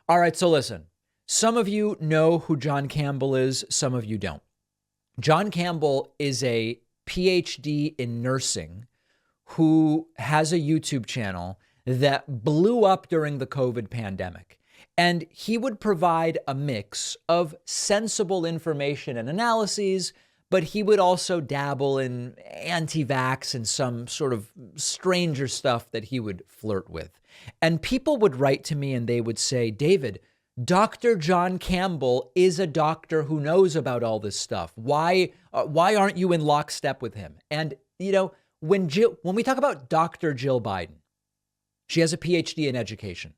All right, so listen, some of you know who John Campbell is, some of you don't. John Campbell is a PhD in nursing who has a YouTube channel that blew up during the COVID pandemic. And he would provide a mix of sensible information and analyses, but he would also dabble in anti-vax and some sort of stranger stuff that he would flirt with. And people would write to me and they would say, David, Dr. John Campbell is a doctor who knows about all this stuff. Why aren't you in lockstep with him? And, you know, when we talk about Dr. Jill Biden, she has a PhD in education.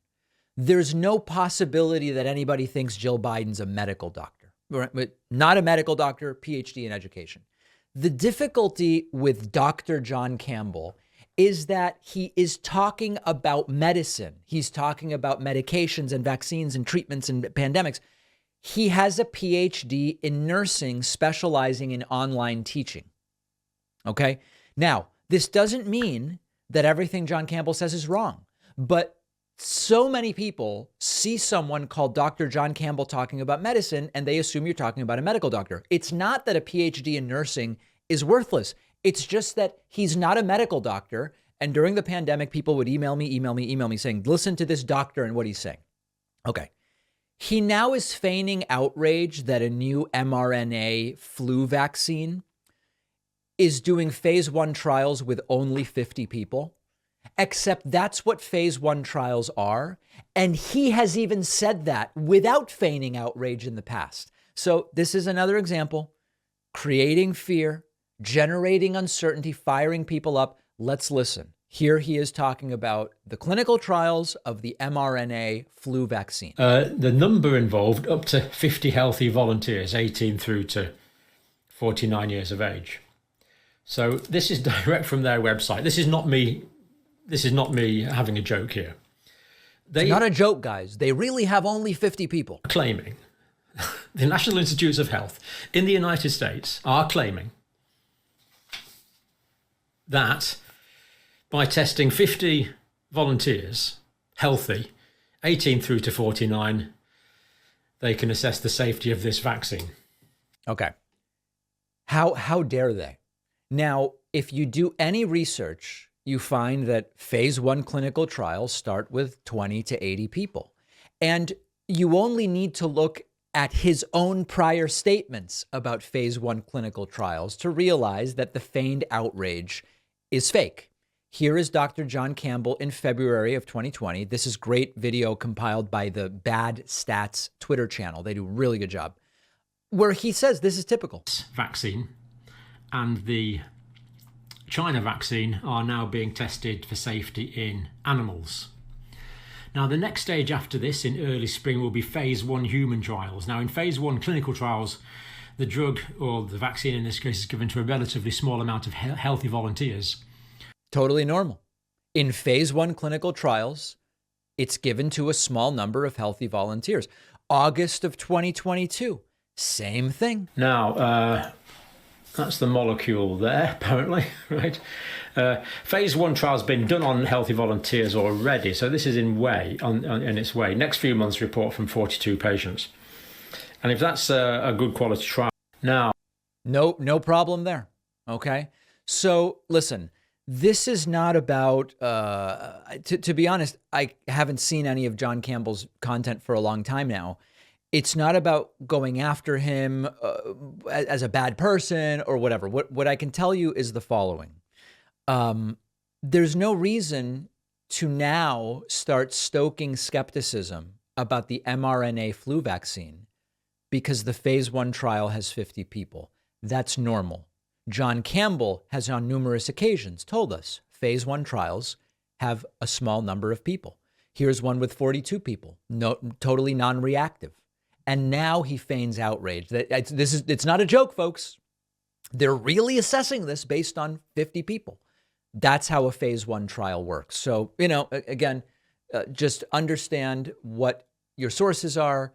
There's no possibility that anybody thinks Jill Biden's a medical doctor, but not a medical doctor, PhD in education. The difficulty with Dr. John Campbell is that he is talking about medicine. He's talking about medications and vaccines and treatments and pandemics. He has a PhD in nursing, specializing in online teaching. Okay. Now, this doesn't mean that everything John Campbell says is wrong, but so many people see someone called Dr. John Campbell talking about medicine and they assume you're talking about a medical doctor. It's not that a PhD in nursing is worthless. It's just that he's not a medical doctor. And during the pandemic, people would email me saying, listen to this doctor and what he's saying. Okay. He now is feigning outrage that a new mRNA flu vaccine is doing phase 1 trials with only 50 people. Except that's what phase 1 trials are. And he has even said that without feigning outrage in the past. So this is another example, creating fear, generating uncertainty, firing people up. Let's listen. Here he is talking about the clinical trials of the mRNA flu vaccine. The number involved up to 50 healthy volunteers, 18 through to 49 years of age. So this is direct from their website. This is not me having a joke here. It's not a joke, guys. They really have only 50 people. Claiming, the National Institutes of Health in the United States are claiming that by testing 50 volunteers, healthy, 18 through to 49, they can assess the safety of this vaccine. Okay. How dare they? Now, if you do any research, you find that phase 1 clinical trials start with 20 to 80 people. And you only need to look at his own prior statements about phase 1 clinical trials to realize that the feigned outrage is fake. Here is Dr. John Campbell in February of 2020. This is great video compiled by the Bad Stats Twitter channel. They do a really good job, where he says this is typical. Vaccine and the China vaccine are now being tested for safety in animals. Now, the next stage after this in early spring will be phase 1 human trials. Now, in phase 1 clinical trials, the drug, or the vaccine in this case, is given to a relatively small amount of healthy volunteers. Totally normal. In phase 1 clinical trials, it's given to a small number of healthy volunteers. August of 2022, same thing. Now, that's the molecule there, apparently, right? Phase 1 trial's been done on healthy volunteers already, so this is in its way. Next few months, report from 42 patients. And if that's a good quality trial, now... No problem there, okay? So, listen, this is not about, to be honest, I haven't seen any of John Campbell's content for a long time now. It's not about going after him as a bad person or whatever. What I can tell you is the following. There's no reason to now start stoking skepticism about the mRNA flu vaccine because the phase 1 trial has 50 people. That's normal. John Campbell has on numerous occasions told us phase 1 trials have a small number of people. Here's one with 42 people, totally non-reactive. And now he feigns outrage. It's not a joke, folks. They're really assessing this based on 50 people. That's how a phase 1 trial works. So, again, just understand what your sources are.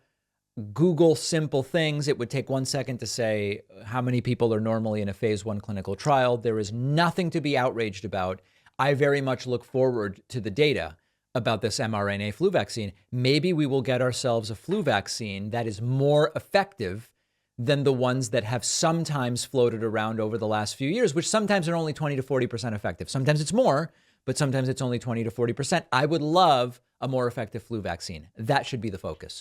Google simple things. It would take 1 second to say how many people are normally in a phase 1 clinical trial. There is nothing to be outraged about. I very much look forward to the data. about this mRNA flu vaccine. Maybe we will get ourselves a flu vaccine that is more effective than the ones that have sometimes floated around over the last few years, which sometimes are only 20 to 40% effective. Sometimes it's more, but sometimes it's only 20 to 40%. I would love a more effective flu vaccine. That should be the focus.